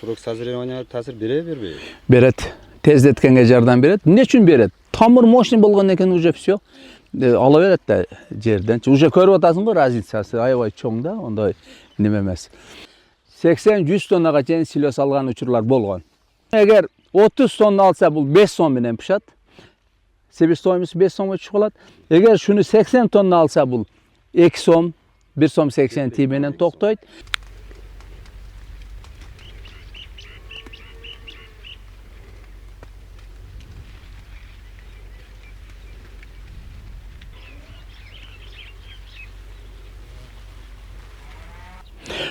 Срок созревания таасир бербейби? Берет. Тездеткенге жардам берет. Эмне үчүн берет? Тамыр мощный болгондон кийин уже все ала берет да жерден. Уже көрүп атасың го разницасы аябай чоң да, ондай неме эмес. 80-100 тоннага чейин силос алган учурлар болгон. Эгер 30 тонна алса бул 5 сом менен пышат. Себестоимость 5 сомго түшүп калат. Эгер шуну 80 тонна алса бул 2 сом, 1 сом 80 тий менен токтойт.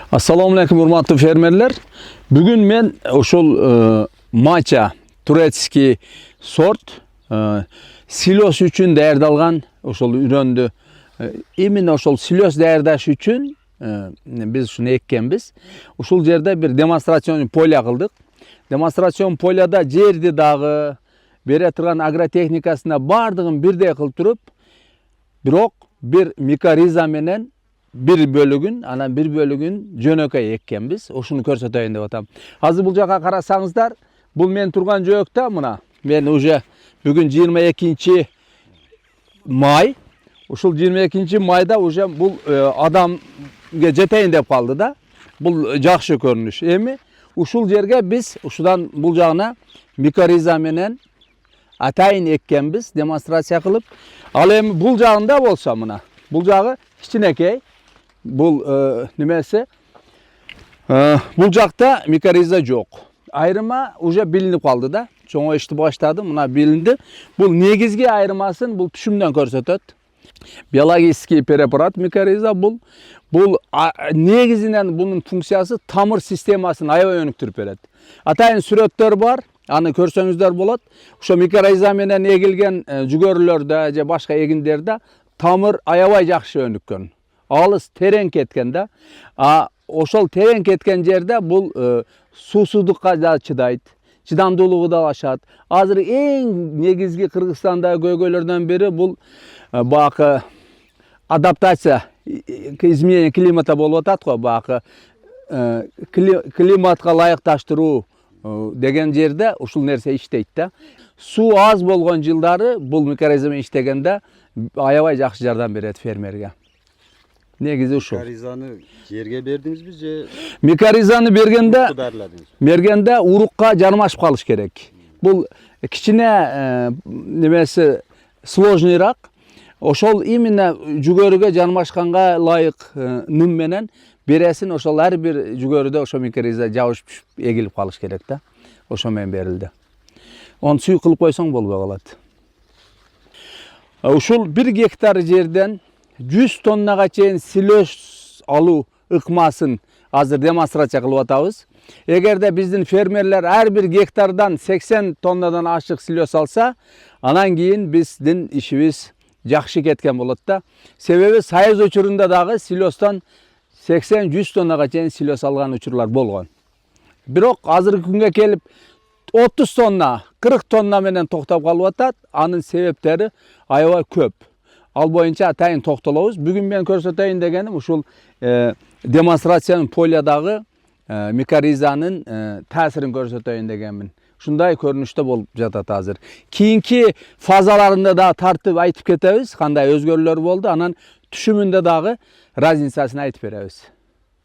Assalamu alaikum urmatlı fermerler. Bugün men ошол Macha Turetski sort silos üçün даярдалган ошол үйрөндү. Именно ошол силос даярдаш үчүн биз ушуну эккенбиз. Ушул жерде бир демонстрацион поля кылдык. Демонстрацион поляда жерди дагы бере турган агротехникасына бардыгын бирдей кылып туруп, бирок бир микориза менен bir bölügün, анан bir bölügün жөнөкөй эккенбиз. Ошуну көрсөтөйүн деп атам. Азыр бул жака карасаңыздар, бул мен турган жөөктө мына. Мен уже бүгүн 22 май. Ушул 22 майда уже бул адамга жетейин деп калды да. Бул жакшы көрүнүш. Эми ушул жерге биз ушудан бул жагына микориза менен атайын эккенбиз, демонстрация кылып. Ал эми бул жагында болсо мына. Бул жагы кичинекей. Бул немеси? Бул жакта микориза жок. Айрыма уже билинип калды да. Чоңоюшту баштады, мына билинди. Бул негизги айрымасын бул түшүмдөн көрсөтөт. Биологический препарат микориза бул негизинен бунун функциясы тамыр системасын аябай өнүктүрүп берет. Атайын сүрөттөр бар, аны көрсөңүздөр болот. Ошо микориза менен эгилген жүгөрүлөрдө же башка эгиндерде тамыр аябай жакшы өнүккөн. Алыс терең кеткен да. Ошол терең кеткен жерде бул суусуздукка да чыдайт. Чыдамдуулугу да ашат. Азыр эң негизги Кыргызстандагы көйгөйлөрдөн бири бул бакы адаптация изменение климата болуп атат го, бакы климатка ылайыкташтыруу деген жерде ушул нерсе иштейт да. Суу аз болгон жылдары бул микориза менен иштегенде аябай жакшы жардам берет фермерге. Негизи ушул. Микоризаны жерге бердиңизби же? Микоризаны бергенде урукка жармашып калыш керек. Бул кичине немеси сложныйраак. Ошол именно жүгөрүгө жармашканга ылайык нум менен бересин, ошол ар бир жүгөрүдө ошо микориза жабышып эгилип калыш керек да. Ошо менен берилди. Оны сүй кылып койсоң болбой калат. Ушул 1 гектар жерден 100 тоннага чейин силос алуу ыкмасын азыр демонстрация кылып атабыз. Эгерде биздин фермерлер ар бир гектардан 80 тоннадан ашык силос алса, анан кийин биздин ишибиз жакшы кеткен болот да. Себеби Союз учурунда дагы силостон 80-100 тоннага чейин силос алган учурлар болгон. Бирок азыркы күнгө келип 30 тонна, 40 тонна менен токтоп калып атат. Анын себептери аябай көп. Ал боюнча атайын токтолобуз. Бүгүн мен көрсөтөйүн дегеним ушул демонстрациянын полядагы микоризанын таасирин көрсөтөйүн дегенмин. Ушундай көрүнүштө болуп жатат азыр. Кийинки фазаларында да тартып айтып кетебиз, кандай өзгөрүүлөр болду, анан түшүмүндө дагы разницасын айтып беребиз.